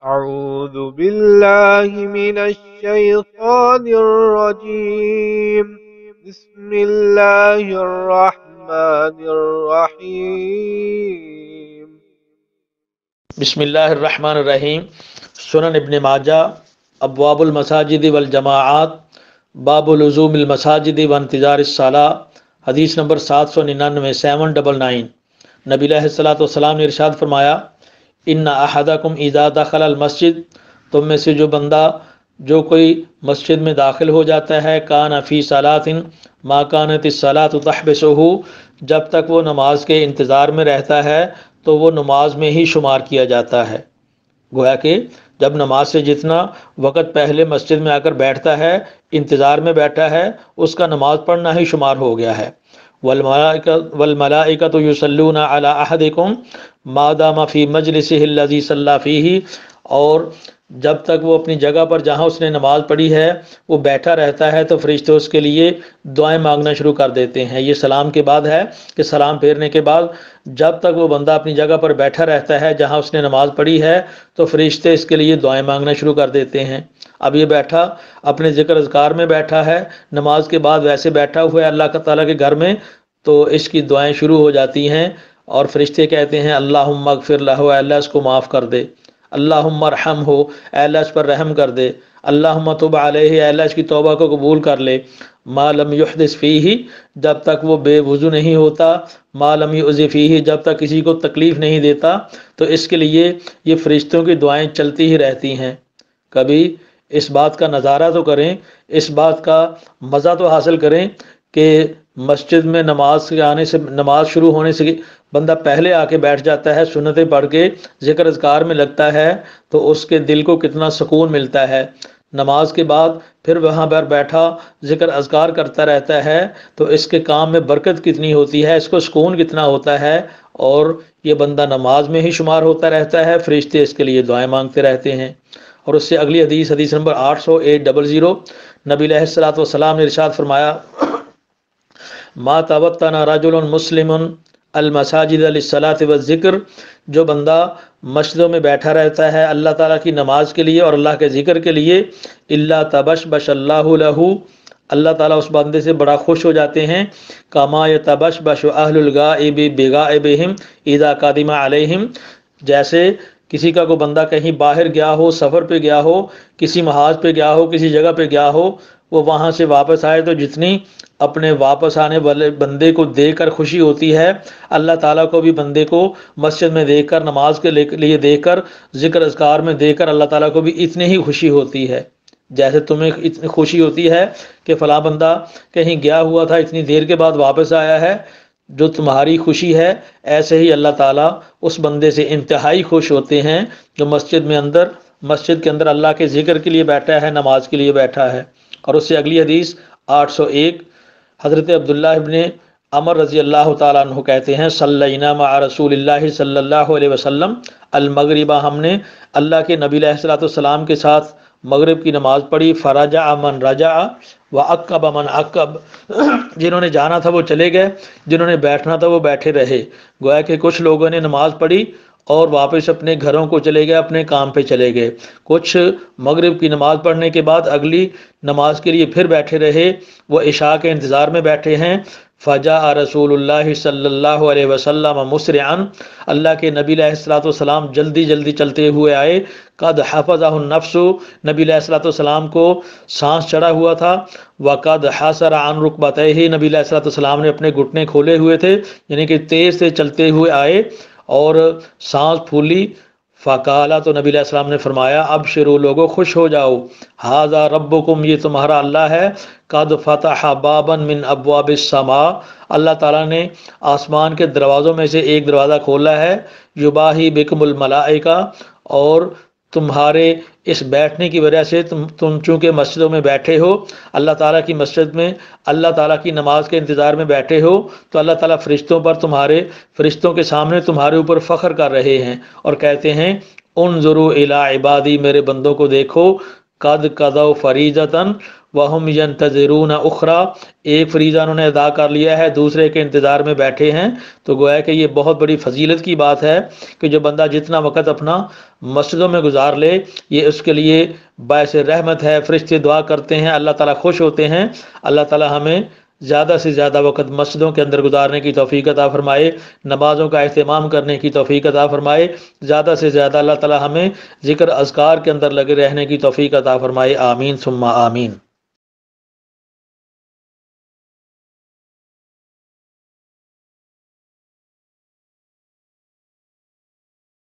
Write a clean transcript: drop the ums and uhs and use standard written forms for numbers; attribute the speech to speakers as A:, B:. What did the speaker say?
A: أعوذ بالله من الشيطان الرجيم. بسم الله الرحمن الرحيم.
B: بسم اللہ الرحمن الرحیم۔ سنن ابن ماجہ، ابواب المساجد والجماعات، باب لزوم المساجد وانتظار الصلاۃ، حدیث نمبر 799 799۔ نبی علیہ الصلوۃ والسلام نے ارشاد فرمایا، ان احدکم اذا دخل المسجد، تم میں سے جو بندہ جو کوئی مسجد میں داخل ہو جاتا ہے، کان فی صلاۃ ما کانت الصلاۃ تحبسہ، جب تک وہ نماز کے انتظار میں رہتا ہے تو وہ نماز میں ہی شمار کیا جاتا ہے۔ گویا کہ جب نماز سے جتنا وقت پہلے مسجد میں آ کر بیٹھتا ہے، انتظار میں بیٹھا ہے، اس کا نماز پڑھنا ہی شمار ہو گیا ہے۔ والملائکۃ یصلون علی احدکم ما دام فی مجلسہ الذی صلی فیہ، اور جب تک وہ اپنی جگہ پر جہاں اس نے نماز پڑھی ہے وہ بیٹھا رہتا ہے تو فرشتے اس کے لیے دعائیں مانگنا شروع کر دیتے ہیں۔ یہ سلام کے بعد ہے کہ سلام پھیرنے کے بعد جب تک وہ بندہ اپنی جگہ پر بیٹھا رہتا ہے جہاں اس نے نماز پڑھی ہے تو فرشتے اس کے لیے دعائیں مانگنا شروع کر دیتے ہیں۔ اب یہ بیٹھا اپنے ذکر اذکار میں بیٹھا ہے، نماز کے بعد ویسے بیٹھا ہوا ہے اللہ تعالیٰ کے گھر میں، تو اس کی دعائیں شروع ہو جاتی ہیں اور فرشتے کہتے ہیں اللہم اغفر لہ، اے اللہ اس کو معاف کر دے، اللہم ارحمہ، اے اللہ اس پر رحم کر دے، اللہم تب علیہ، اے اللہ اس کی توبہ کو قبول کر لے، ما لم یحدث فیہ، جب تک وہ بے وضو نہیں ہوتا، ما لم یؤذی فیہ، جب تک کسی کو تکلیف نہیں دیتا، تو اس کے لیے یہ فرشتوں کی دعائیں چلتی ہی رہتی ہیں۔ کبھی اس بات کا نظارہ تو کریں، اس بات کا مزہ تو حاصل کریں کہ مسجد میں نماز کے آنے سے، نماز شروع ہونے سے بندہ پہلے آ کے بیٹھ جاتا ہے، سنتیں پڑھ کے ذکر اذکار میں لگتا ہے تو اس کے دل کو کتنا سکون ملتا ہے۔ نماز کے بعد پھر وہاں پر بیٹھا ذکر اذکار کرتا رہتا ہے تو اس کے کام میں برکت کتنی ہوتی ہے، اس کو سکون کتنا ہوتا ہے، اور یہ بندہ نماز میں ہی شمار ہوتا رہتا ہے، فرشتے اس کے لیے دعائیں مانگتے رہتے ہیں۔ اور اس سے اگلی حدیث، حدیث نمبر 800 نبی علیہ الصلوۃ والسلام نے ارشاد فرمایا، ما توطن رجل مسلم المساجد للصلاۃ والذکر، جو بندہ مسجدوں میں بیٹھا رہتا ہے اللہ تعالیٰ کی نماز کے لیے اور اللہ کے ذکر کے لیے، الا تبشبش اللہ لہ، اللہ تعالیٰ اس بندے سے بڑا خوش ہو جاتے ہیں، کما یتبشبش اہل الغائب بغائبہم اذا قدم علیہم، جیسے کسی کا کوئی بندہ کہیں باہر گیا ہو، سفر پہ گیا ہو، کسی محاذ پہ گیا ہو، کسی جگہ پہ گیا ہو، وہ وہاں سے واپس آئے تو جتنی اپنے واپس آنے والے بندے کو دیکھ کر خوشی ہوتی ہے، اللہ تعالیٰ کو بھی بندے کو مسجد میں دیکھ کر، نماز کے لیے دیکھ کر، ذکر اذکار میں دیکھ کر اللہ تعالیٰ کو بھی اتنی ہی خوشی ہوتی ہے جیسے تمہیں اتنی خوشی ہوتی ہے کہ فلاں بندہ کہیں گیا ہوا تھا، اتنی دیر کے بعد واپس آیا ہے، جو تمہاری خوشی ہے ایسے ہی اللہ تعالیٰ اس بندے سے انتہائی خوش ہوتے ہیں جو مسجد کے اندر اللہ کے ذکر کے لیے بیٹھا ہے، نماز کے لیے بیٹھا ہے۔ اور اس سے اگلی حدیث 801، حضرت عبداللہ ابن عمر رضی اللہ تعالیٰ عنہ کہتے ہیں، صلینا مع رسول اللہ صلی اللہ علیہ وسلم المغربہ، ہم نے اللہ کے نبی علیہ الصلوۃ والسلام کے ساتھ مغرب کی نماز پڑھی، فرجع من رجع وعقب من عقب، جنہوں نے جانا تھا وہ چلے گئے، جنہوں نے بیٹھنا تھا وہ بیٹھے رہے۔ گویا کہ کچھ لوگوں نے نماز پڑھی اور واپس اپنے گھروں کو چلے گئے، اپنے کام پہ چلے گئے، کچھ مغرب کی نماز پڑھنے کے بعد اگلی نماز کے لیے پھر بیٹھے رہے، وہ عشاء کے انتظار میں بیٹھے ہیں۔ فجاء رسول اللہ صلی اللہ علیہ وسلم مسرعا، اللہ کے نبی علیہ الصلوۃ والسلام جلدی جلدی چلتے ہوئے آئے، قد حفظه النفس، نبی علیہ الصلوۃ والسلام کو سانس چڑھا ہوا تھا، وقد حسر عن رکبتیہ، نبی علیہ الصلوۃ والسلام نے اپنے گھٹنے کھولے ہوئے تھے، یعنی کہ تیز سے چلتے ہوئے آئے اور سانس پھولی، فقالا، تو نبی علیہ السلام نے فرمایا، ابشروا، لوگو خوش ہو جاؤ، ھذا ربکم، یہ تمہارا اللہ ہے، قد فتح بابا من ابواب السماء، اللہ تعالیٰ نے آسمان کے دروازوں میں سے ایک دروازہ کھولا ہے، یباہی بکم الملائکہ، اور تمہارے اس بیٹھنے کی وجہ سے تم چونکہ مسجدوں میں بیٹھے ہو، اللہ تعالیٰ کی مسجد میں اللہ تعالیٰ کی نماز کے انتظار میں بیٹھے ہو، تو اللہ تعالیٰ فرشتوں کے سامنے تمہارے اوپر فخر کر رہے ہیں اور کہتے ہیں انظروا الی عبادی، میرے بندوں کو دیکھو، قد قضوا فریضۃ وہم ینتظرون اخری، ایک فریضہ انہوں نے ادا کر لیا ہے، دوسرے کے انتظار میں بیٹھے ہیں۔ تو گویا کہ یہ بہت بڑی فضیلت کی بات ہے کہ جو بندہ جتنا وقت اپنا مسجدوں میں گزار لے، یہ اس کے لیے باعث رحمت ہے، فرشتے دعا کرتے ہیں، اللہ تعالیٰ خوش ہوتے ہیں۔ اللہ تعالیٰ ہمیں زیادہ سے زیادہ وقت مسجدوں کے اندر گزارنے کی توفیق عطا فرمائے، نمازوں کا اہتمام کرنے کی توفیق عطا فرمائے، زیادہ سے زیادہ اللہ تعالیٰ ہمیں ذکر اذکار کے اندر لگے رہنے کی توفیق عطا فرمائے، آمین ثم آمین۔